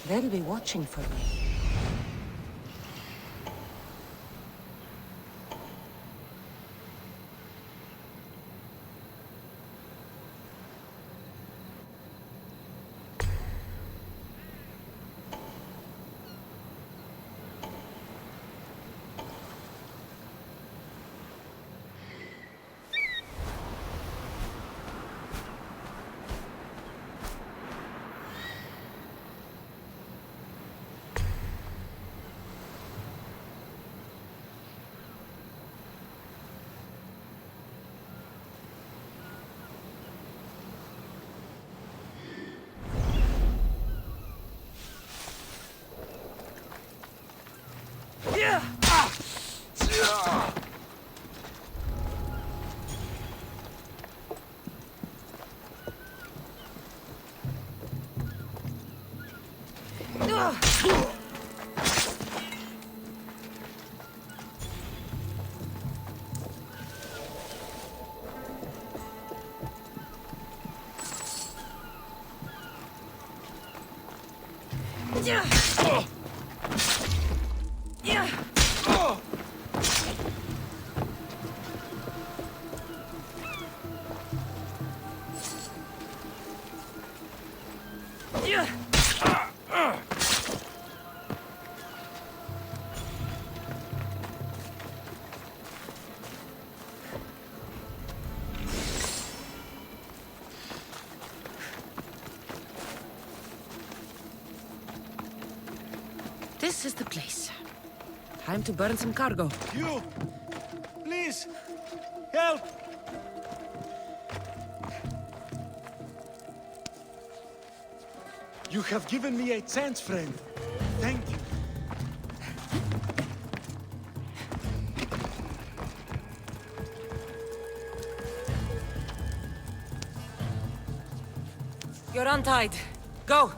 They'll be watching for me. This is the place. Time to burn some cargo. You! Please! Help! You have given me a chance, friend. Thank you. You're untied. Go!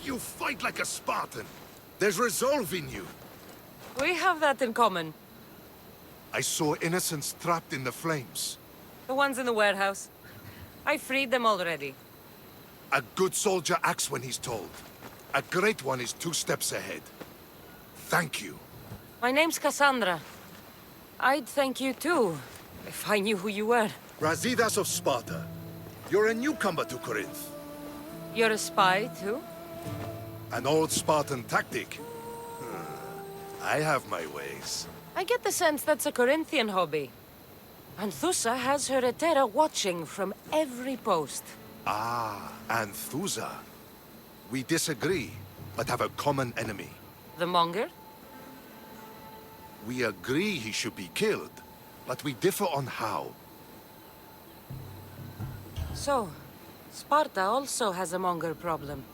You fight like a Spartan. There's resolve in you. We have that in common. I saw innocents trapped in the flames. The ones in the warehouse. I freed them already. A good soldier acts when he's told. A great one is 2 steps ahead. Thank you. My name's Kassandra. I'd thank you too, if I knew who you were. Razidas of Sparta. You're a newcomer to Corinth. You're a spy too? An old Spartan tactic. I have my ways. I get the sense that's a Corinthian hobby. Anthousa has her Etera watching from every post. Ah, Anthousa. We disagree, but have a common enemy. The Monger? We agree he should be killed, but we differ on how. So, Sparta also has a Monger problem.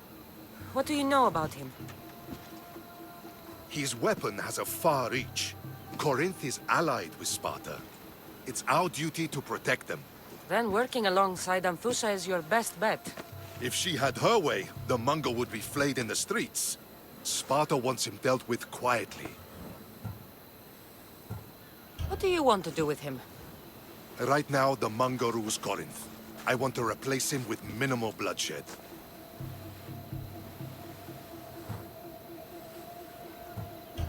What do you know about him? His weapon has a far reach. Corinth is allied with Sparta. It's our duty to protect them. Then working alongside Anthousa is your best bet. If she had her way, the Monger would be flayed in the streets. Sparta wants him dealt with quietly. What do you want to do with him? Right now, the Monger rules Corinth. I want to replace him with minimal bloodshed.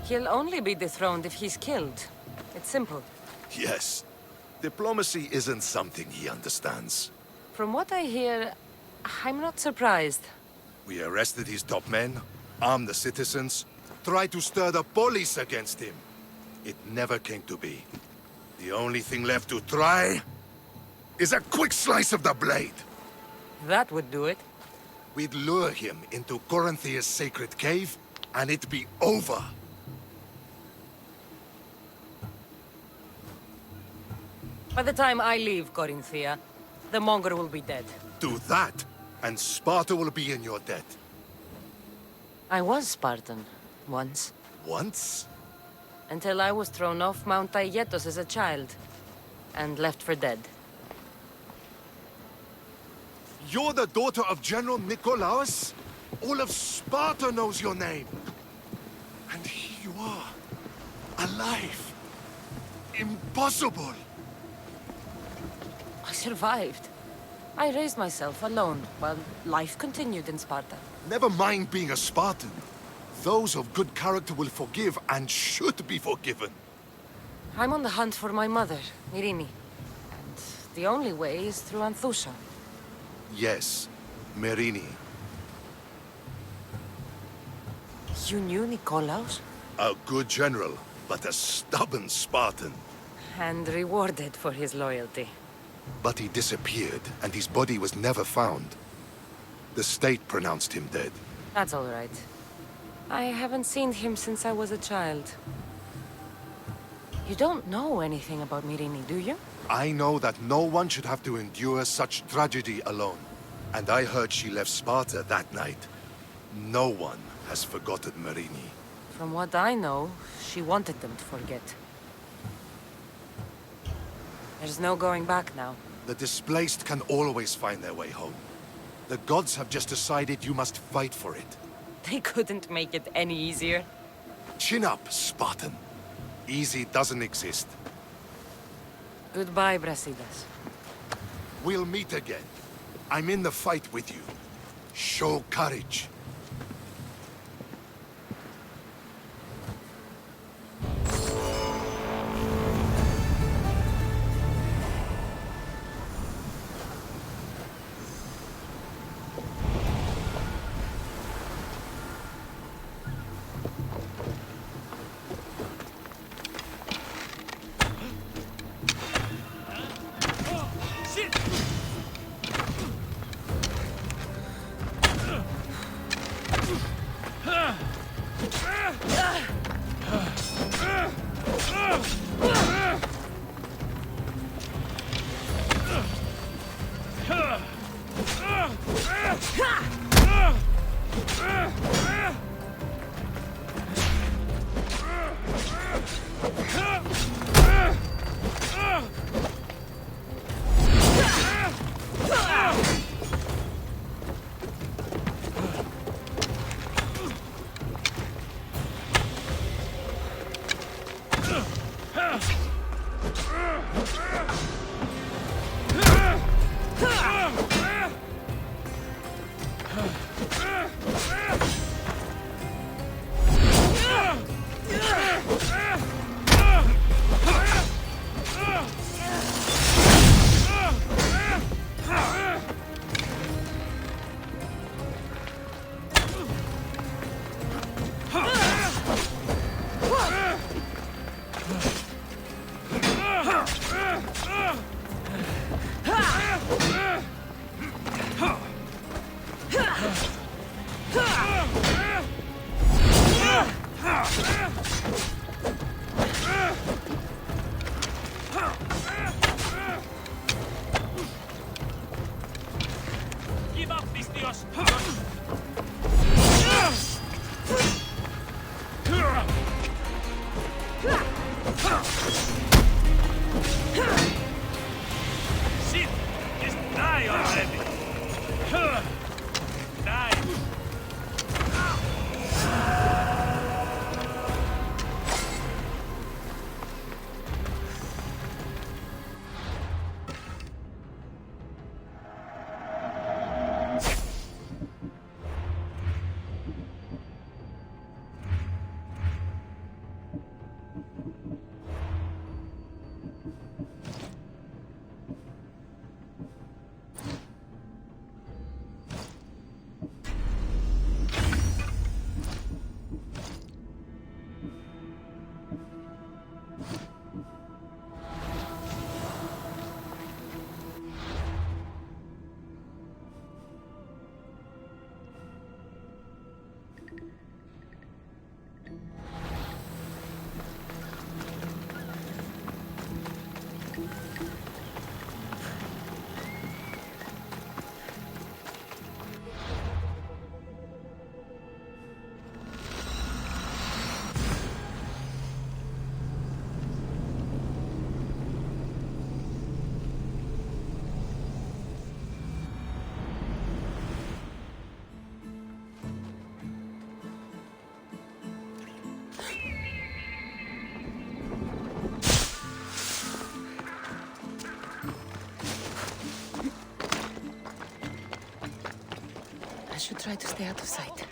He'll only be dethroned if he's killed. It's simple. Yes. Diplomacy isn't something he understands. From what I hear, I'm not surprised. We arrested his top men, armed the citizens, tried to stir the police against him. It never came to be. The only thing left to try is a quick slice of the blade. That would do it. We'd lure him into Corinthia's sacred cave, and it'd be over. By the time I leave Corinthia, the Monger will be dead. Do that, and Sparta will be in your debt. I was Spartan, once. Once? Until I was thrown off Mount Aietos as a child, and left for dead. You're the daughter of General Nikolaos? All of Sparta knows your name. And here you are, alive. Impossible. I survived. I raised myself alone, while life continued in Sparta. Never mind being a Spartan. Those of good character will forgive and should be forgiven. I'm on the hunt for my mother, Myrini. And the only way is through Anthousa. Yes, Myrini. You knew Nikolaos? A good general, but a stubborn Spartan. And rewarded for his loyalty. But he disappeared, and his body was never found. The state pronounced him dead. That's all right. I haven't seen him since I was a child. You don't know anything about Myrini, do you? I know that no one should have to endure such tragedy alone. And I heard she left Sparta that night. No one has forgotten Myrini. From what I know, she wanted them to forget. There's no going back now. The displaced can always find their way home. The gods have just decided you must fight for it. They couldn't make it any easier. Chin up, Spartan. Easy doesn't exist. Goodbye, Brasidas. We'll meet again. I'm in the fight with you. Show courage. should try to stay out of sight.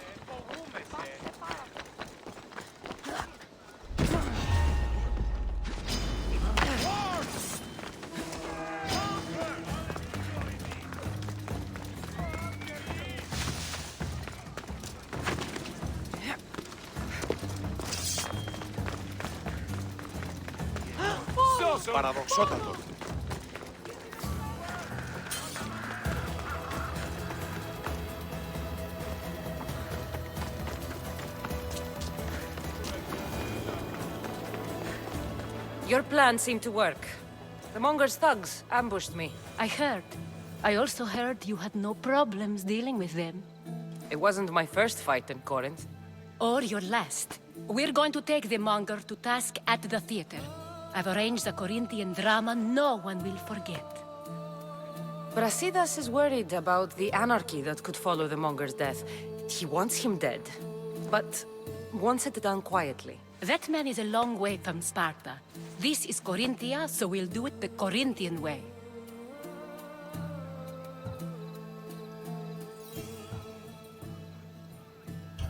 Παραδοξότατο. Your plan seemed to work. The Monger's thugs ambushed me. I heard. I also heard you had no problems dealing with them. It wasn't my first fight in Corinth. Or your last. We're going to take the Monger to task at the theater. I've arranged a Corinthian drama no one will forget. Brasidas is worried about the anarchy that could follow the Monger's death. He wants him dead, but wants it done quietly. That man is a long way from Sparta. This is Corinthia, so we'll do it the Corinthian way.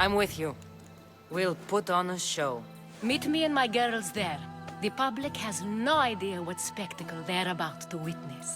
I'm with you. We'll put on a show. Meet me and my girls there. The public has no idea what spectacle they're about to witness.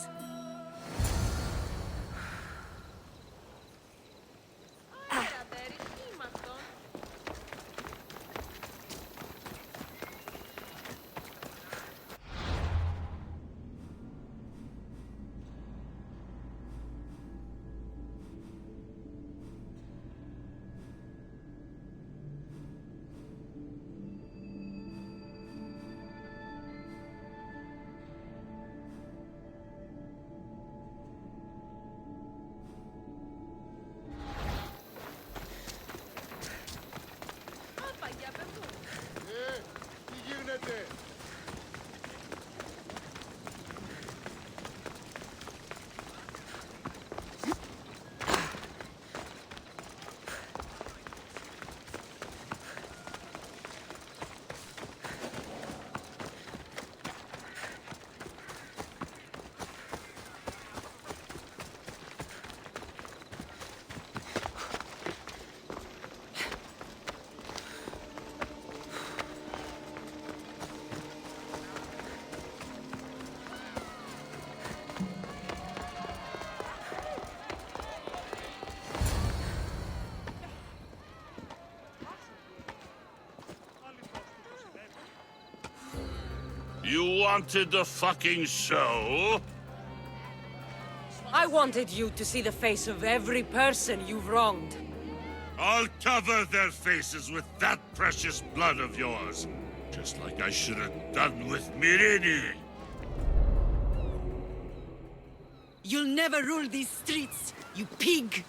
You wanted the fucking show? I wanted you to see the face of every person you've wronged. I'll cover their faces with that precious blood of yours. Just like I should have done with Myrini. You'll never rule these streets, you pig!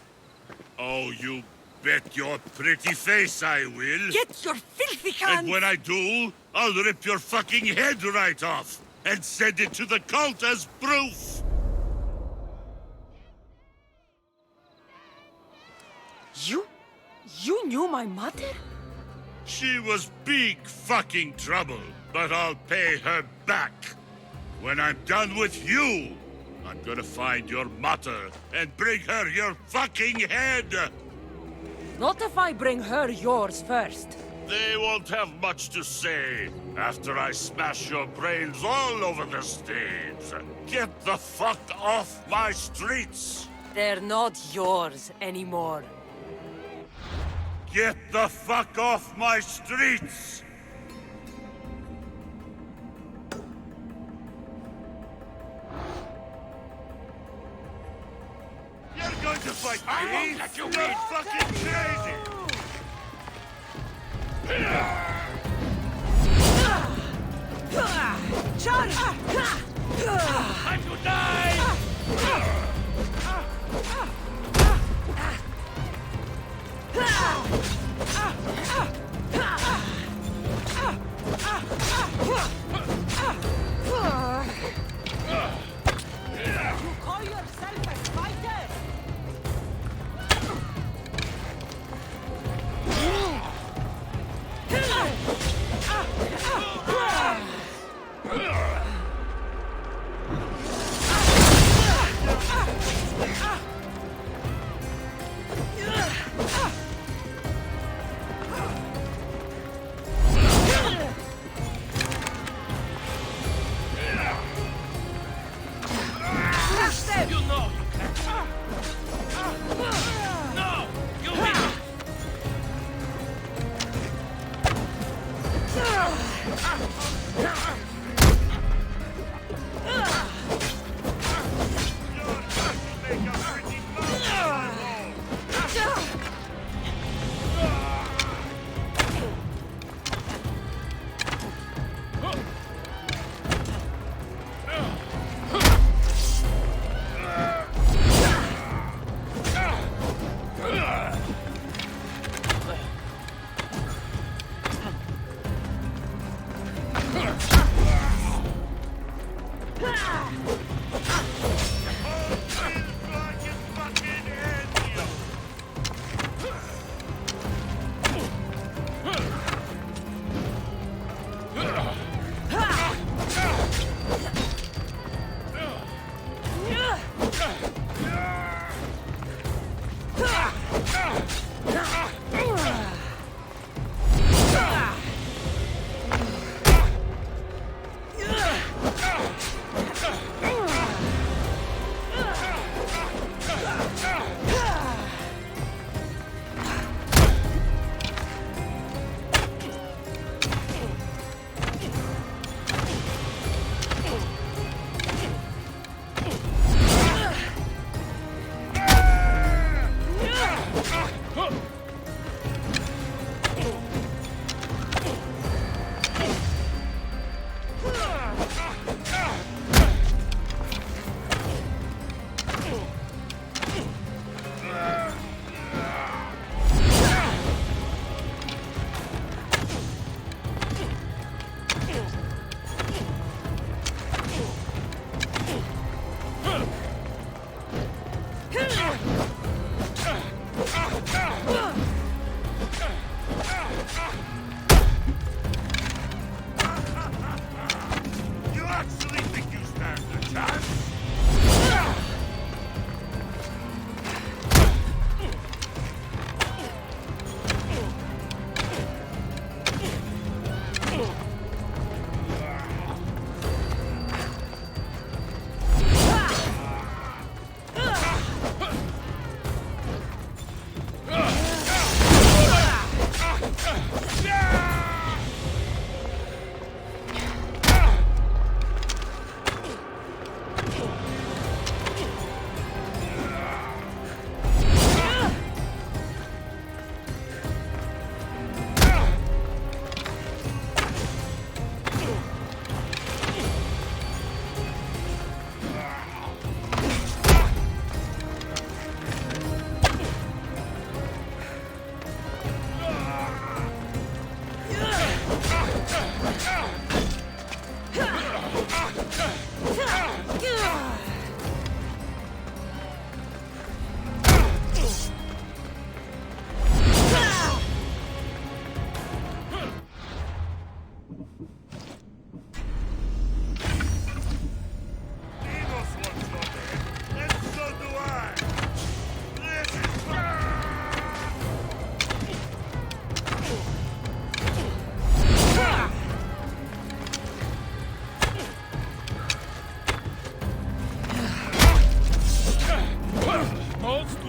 Oh, you bet your pretty face I will. Get your filthy hands! And when I do, I'll rip your fucking head right off and send it to the cult as proof. You knew my mother? She was big fucking trouble, but I'll pay her back. When I'm done with you, I'm gonna find your mother and bring her your fucking head. Not if I bring her yours first. They won't have much to say after I smash your brains all over the stage. Get the fuck off my streets! They're not yours anymore. Get the fuck off my streets! You're going to fight me? I won't let you win! You're fucking crazy! Time to die! You call yourself a fighter?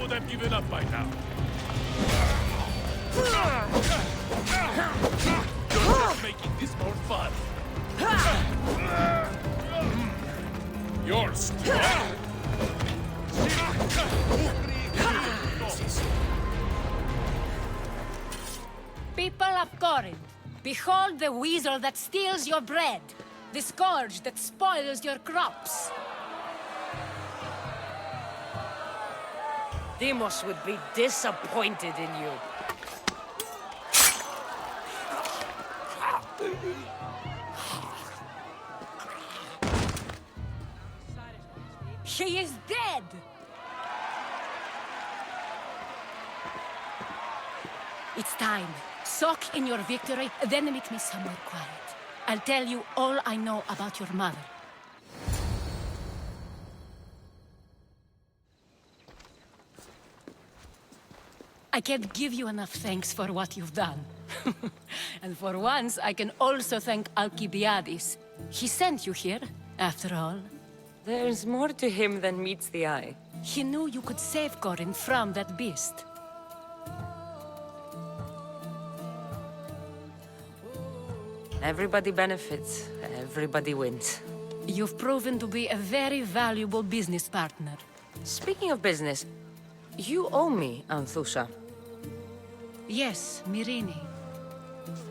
would have given up by now. You're just making this more fun. You're strong. People of Corinth, behold the weasel that steals your bread, the scourge that spoils your crops. Demos would be disappointed in you. She is dead! It's time. Soak in your victory, then meet me somewhere quiet. I'll tell you all I know about your mother. I can't give you enough thanks for what you've done. And for once, I can also thank Alcibiades. He sent you here, after all. There's more to him than meets the eye. He knew you could save Corinth from that beast. Everybody benefits, everybody wins. You've proven to be a very valuable business partner. Speaking of business, you owe me, Anthousa. Yes, Myrine.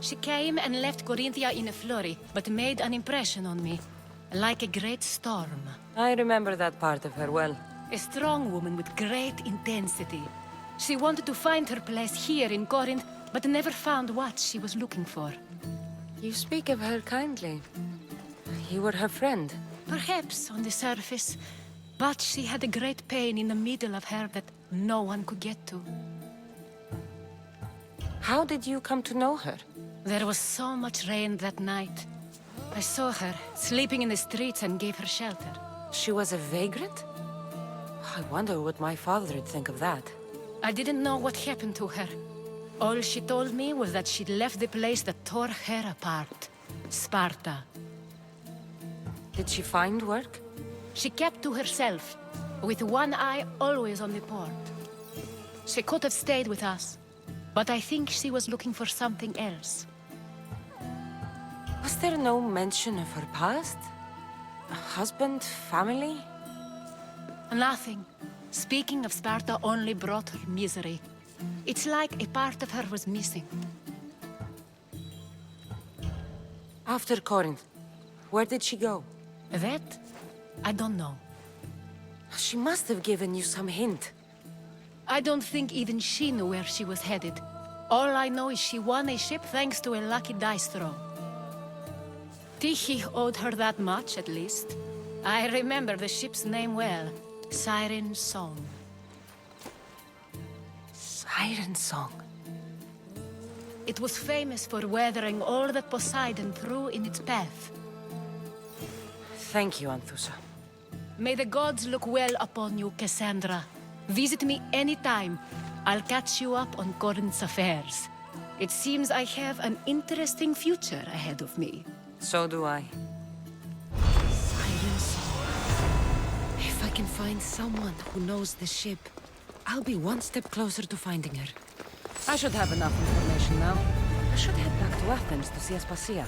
She came and left Corinthia in a flurry, but made an impression on me. Like a great storm. I remember that part of her well. A strong woman with great intensity. She wanted to find her place here in Corinth, but never found what she was looking for. You speak of her kindly. You were her friend. Perhaps on the surface, but she had a great pain in the middle of her that no one could get to. How did you come to know her? There was so much rain that night. I saw her, sleeping in the streets, and gave her shelter. She was a vagrant? I wonder what my father would think of that. I didn't know what happened to her. All she told me was that she'd left the place that tore her apart. Sparta. Did she find work? She kept to herself, with one eye always on the port. She could have stayed with us, but I think she was looking for something else. Was there no mention of her past? A husband, family? Nothing. Speaking of Sparta only brought her misery. It's like a part of her was missing. After Corinth, where did she go? That? I don't know. She must have given you some hint. I don't think even she knew where she was headed. All I know is she won a ship thanks to a lucky dice throw. Tyche owed her that much, at least. I remember the ship's name well. Siren Song. Siren Song. It was famous for weathering all that Poseidon threw in its path. Thank you, Anthousa. May the gods look well upon you, Kassandra. Visit me anytime. I'll catch you up on Corinth's affairs. It seems I have an interesting future ahead of me. So do I. Siren Song. If I can find someone who knows the ship, I'll be one step closer to finding her. I should have enough information now. I should head back to Athens to see Aspasia.